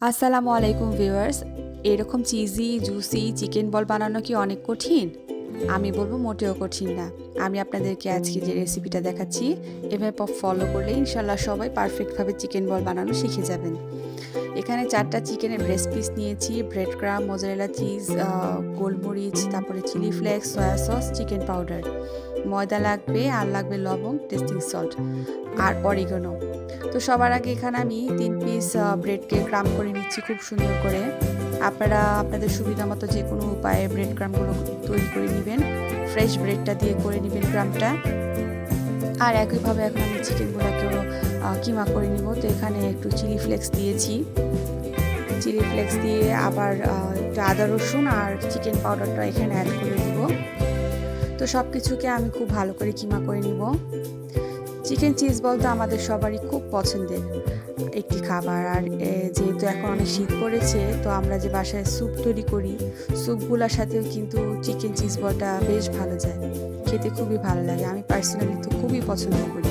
আসসালামু আলাইকুম ভিউয়ার্স। এরকম চিজি জুসি চিকেন বল বানানো কি অনেক কঠিন? আমি বলবো মোটেও কঠিন না। আমি আপনাদেরকে আজকে যে রেসিপিটা দেখাচ্ছি এভাবে ফলো করলে ইনশাল্লাহ সবাই পারফেক্টভাবে চিকেন বল বানানো শিখে যাবেন। এখানে 4টা চিকেনের ব্রেস্ট পিস নিয়েছি, ব্রেড ক্রাম, মোজারেলা চিজ, গোলমরিচ, তারপরে chilli flakes, soya sauce, chicken powder, ময়দা লাগবে, আর লাগবে লবণ, টেস্টিং সল্ট আর অরিগানো। তো সবার আগে এখানে আমি 3 পিস ব্রেডকে ক্রাম করে নিচ্ছি খুব সুন্দর করে। আপনারা আপনাদের সুবিধা মতো যে কোনো উপায়ে ব্রেড ক্রামগুলো তৈরি করে নেবেন। ফ্রেশ ব্রেডটা দিয়ে করে নেবেন ক্রামটা। আর একইভাবে এখন আমি চিকেনগুলোকেও কিমা করে নিব। তো এখানে একটু চিলি ফ্লেক্স দিয়েছি, চিলি ফ্লেক্স দিয়ে আবার একটু আদা রসুন আর চিকেন পাউডারটা এখানে অ্যাড করে দিব। তো সব কিছুকে আমি খুব ভালো করে কিমা করে নিব। চিকেন চিজ বল তো আমাদের সবারই খুব পছন্দের একটি খাবার। আর যেহেতু এখন অনেক শীত পড়েছে, তো আমরা যে বাসায় স্যুপ তৈরি করি, স্যুপগুলোর সাথেও কিন্তু চিকেন চিজ বলটা বেশ ভালো যায়, খেতে খুবই ভালো লাগে। আমি পার্সোনালি তো খুবই পছন্দ করি।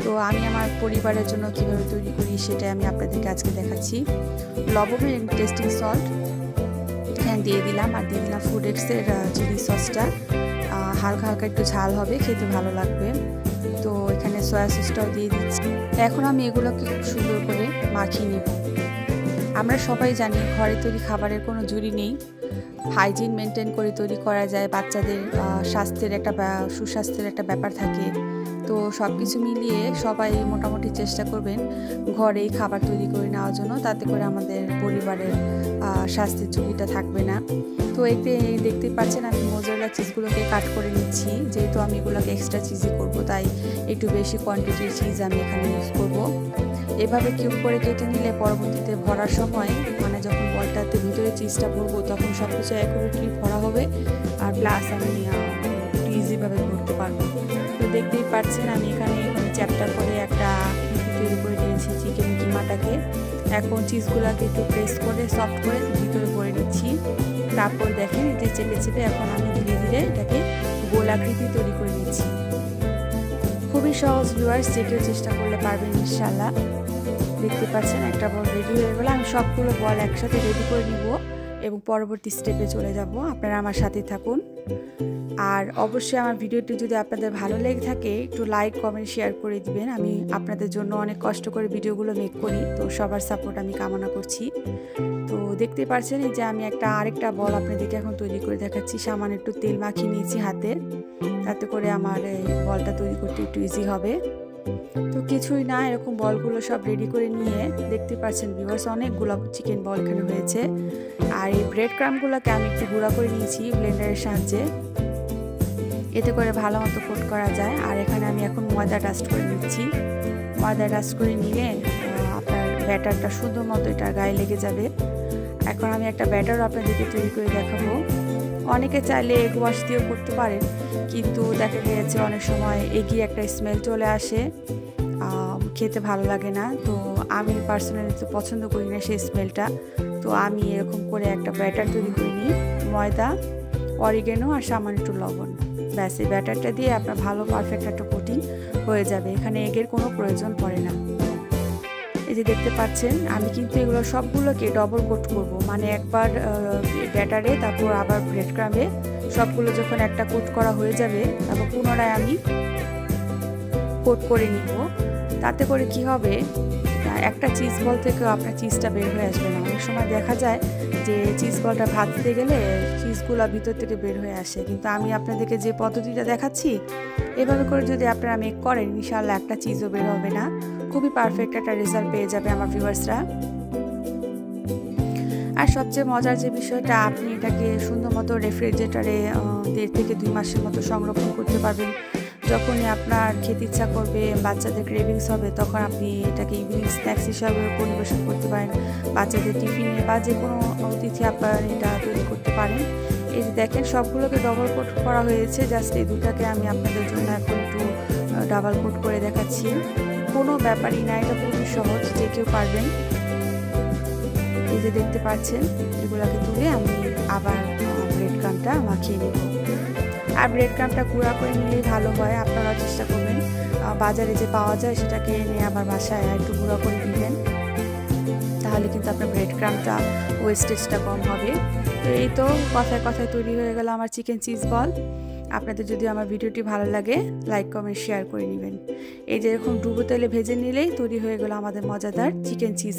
তো আমি আমার পরিবারের জন্য কীভাবে তৈরি করি সেটাই আমি আপনাদেরকে আজকে দেখাচ্ছি। লবণ এবং টেস্টিং সল্ট এখানে দিয়ে দিলাম, আর দিয়ে দিলাম ফুড এক্সের চিলি সসটা। হালকা হালকা একটু ঝাল হবে, খেতে ভালো লাগবে। তো এখানে সয়া সসটাও দিয়ে দিচ্ছি। এখন আমি এগুলোকে খুব সুন্দর করে মাখিয়ে নেব। আমরা সবাই জানি ঘরে তৈরি খাবারের কোনো জুড়ি নেই, হাইজিন মেনটেন করে তৈরি করা যায়। বাচ্চাদের স্বাস্থ্যের একটা সুস্বাস্থ্যের একটা ব্যাপার থাকে। তো সব কিছু মিলিয়ে সবাই মোটামুটি চেষ্টা করবেন ঘরেই খাবার তৈরি করে নেওয়ার জন্য, তাতে করে আমাদের পরিবারের স্বাস্থ্যের ঝুঁকিটা থাকবে না। তো দেখতেই পাচ্ছেন আমি মোজারেলা চিজগুলোকে কাট করে নিচ্ছি। যেহেতু আমি এগুলোকে এক্সট্রা চিজি করব, তাই একটু বেশি কোয়ান্টিটির চিজ আমি এখানে ইউজ করব। এভাবে কিউব করে কেটে নিলে পরবর্তীতে ভরার সময়, মানে যখন বলটাতে ভিতরে চিজটা ভরবো, তখন সব কিছু অ্যাকুরেটলি ভরা হবে, আর প্লাস আমি ইজিভাবে ভরতে পারবো। তো দেখতেই পাচ্ছেন আমি এখানে চ্যাপ্টার করে একটা তৈরি করে নিয়েছি চিকেন কিমাটাকে। এখন চিজগুলোকে একটু প্রেস করে সফট করে ভিতরে ভরে নিচ্ছি। তারপর দেখেন এটা চেপে চেপে এখন আমি ধীরে ধীরে এটাকে গোল আকৃতি তৈরি করে নিচ্ছি। খুবই সহজ ভিউয়ার্স, যে কেউ চেষ্টা করলে পারবেন ইনশাল্লাহ। দেখতে পাচ্ছেন একটা বল রেডি হয়ে গেল। আমি সবগুলো বল একসাথে রেডি করে নিব এবং পরবর্তী স্টেপে চলে যাব। আপনারা আমার সাথে থাকুন। আর অবশ্যই আমার ভিডিওটি যদি আপনাদের ভালো লেগে থাকে একটু লাইক, কমেন্ট, শেয়ার করে দিবেন। আমি আপনাদের জন্য অনেক কষ্ট করে ভিডিওগুলো মেক করি, তো সবার সাপোর্ট আমি কামনা করছি। তো দেখতে পাচ্ছেন এই যে আমি আরেকটা বল আপনাদেরকে এখন তৈরি করে দেখাচ্ছি। সামান্য একটু তেল মাখিয়ে নিয়েছি হাতে, তাতে করে আমার এই বলটা তৈরি করতে একটু ইজি হবে। তো কিছুই না, এরকম বলগুলো সব রেডি করে নিয়ে দেখতে পাচ্ছেন ভিউয়ার্স অনেকগুলো চিকেন বল এখানে হয়েছে। আর এই ব্রেড ক্রামগুলোকে আমি একটু গুঁড়া করে নিয়েছি ব্লেন্ডারের সাহায্যে, এতে করে ভালো মতো কোট করা যায়। আর এখানে আমি এখন ময়দা ডাস্ট করে নিচ্ছি। ময়দা ডাস্ট করে নিলে আপনার ব্যাটারটা সুন্দর মতো এটার গায়ে লেগে যাবে। এখন আমি একটা ব্যাটারও আপনাদেরকে তৈরি করে দেখাবো। অনেকে চাইলে এগ ওয়াশ দিয়েও করতে পারেন, কিন্তু দেখা গিয়েছে অনেক সময় এগি একটা স্মেল চলে আসে, খেতে ভালো লাগে না। তো আমি পার্সোনালি তো পছন্দ করি না সেই স্মেলটা। তো আমি এরকম করে একটা ব্যাটার তৈরি করে নিই, ময়দা, অরিগানো আর সামান্য একটু লবণ। ব্যাস এই ব্যাটারটা দিয়ে আপনার ভালো পারফেক্ট একটা কোটিং হয়ে যাবে। এখানে এগের কোনো প্রয়োজন পড়ে না। এই যে দেখতে পাচ্ছেন আমি কিন্তু এগুলো সবগুলোকে ডবল কোট করব, মানে একবার ব্যাটারে, তারপর আবার ব্রেড ক্রামে। সবগুলো যখন একটা কোট করা হয়ে যাবে, তারপর পুনরায় আমি কোট করে নিব। তাতে করে কি হবে, একটা চিজ বল থেকেও আপনার চিজটা বের হয়ে আসবে না। অনেক সময় দেখা যায় যে চিজ বলটা ভাজতে গেলে চিজগুলো ভিতর থেকে বের হয়ে আসে, কিন্তু আমি আপনাদেরকে যে পদ্ধতিটা দেখাচ্ছি এভাবে করে যদি আপনারা মেক করেন, ইনশাআল্লাহ একটা চিজও বের হবে না। খুবই পারফেক্ট একটা রেজাল্ট পেয়ে যাবে আমার ভিউয়ার্সরা। আর সবচেয়ে মজার যে বিষয়টা, আপনি এটাকে সুন্দর মতো রেফ্রিজারেটরে 1.5 থেকে 2 মাসের মতো সংরক্ষণ করতে পারবেন। যখনই আপনার খেতে ইচ্ছা করবে, বাচ্চাদের ক্রেভিংস হবে, তখন আপনি এটাকে ইভিনিং স্ন্যাক্স হিসাবে পরিবেশন করতে পারেন। বাচ্চাদের টিফিনে বা যে কোনো অতিথি আপনারা এটা তৈরি করতে পারেন। এই যে দেখেন সবগুলোকে ডবল কোট করা হয়েছে। জাস্ট এই দুটাকে আমি আপনাদের জন্য এখন একটু ডাবল কোট করে দেখাচ্ছি। কোনো ব্যাপারই না, এটা খুবই সহজ, যে কেউ পারবেন। এই যে দেখতে পাচ্ছেন এগুলোকে তুলে আমি আবার ব্রেড ক্রামটা মাখিয়ে নেব। আর ব্রেড ক্রামটা গুঁড়া করে নিলেই ভালো হয়। আপনারা চেষ্টা করবেন বাজারে যে পাওয়া যায় সেটাকে এনে আবার বাসায় একটু গুঁড়া করে দিবেন, তাহলে কিন্তু আপনার ব্রেড ক্রামটা ওয়েস্টেজটা কম হবে। তো এই তো কথায় কথায় তৈরি হয়ে গেল আমার চিকেন চিজ বল। আপনাদের যদি আমার ভিডিওটি ভালো লাগে লাইক কমেন্ট শেয়ার করে নেবেন। এই যে এরকম ডুবো তেলে ভেজে নিলেই তৈরি হয়ে গেল আমাদের মজাদার চিকেন চিজ।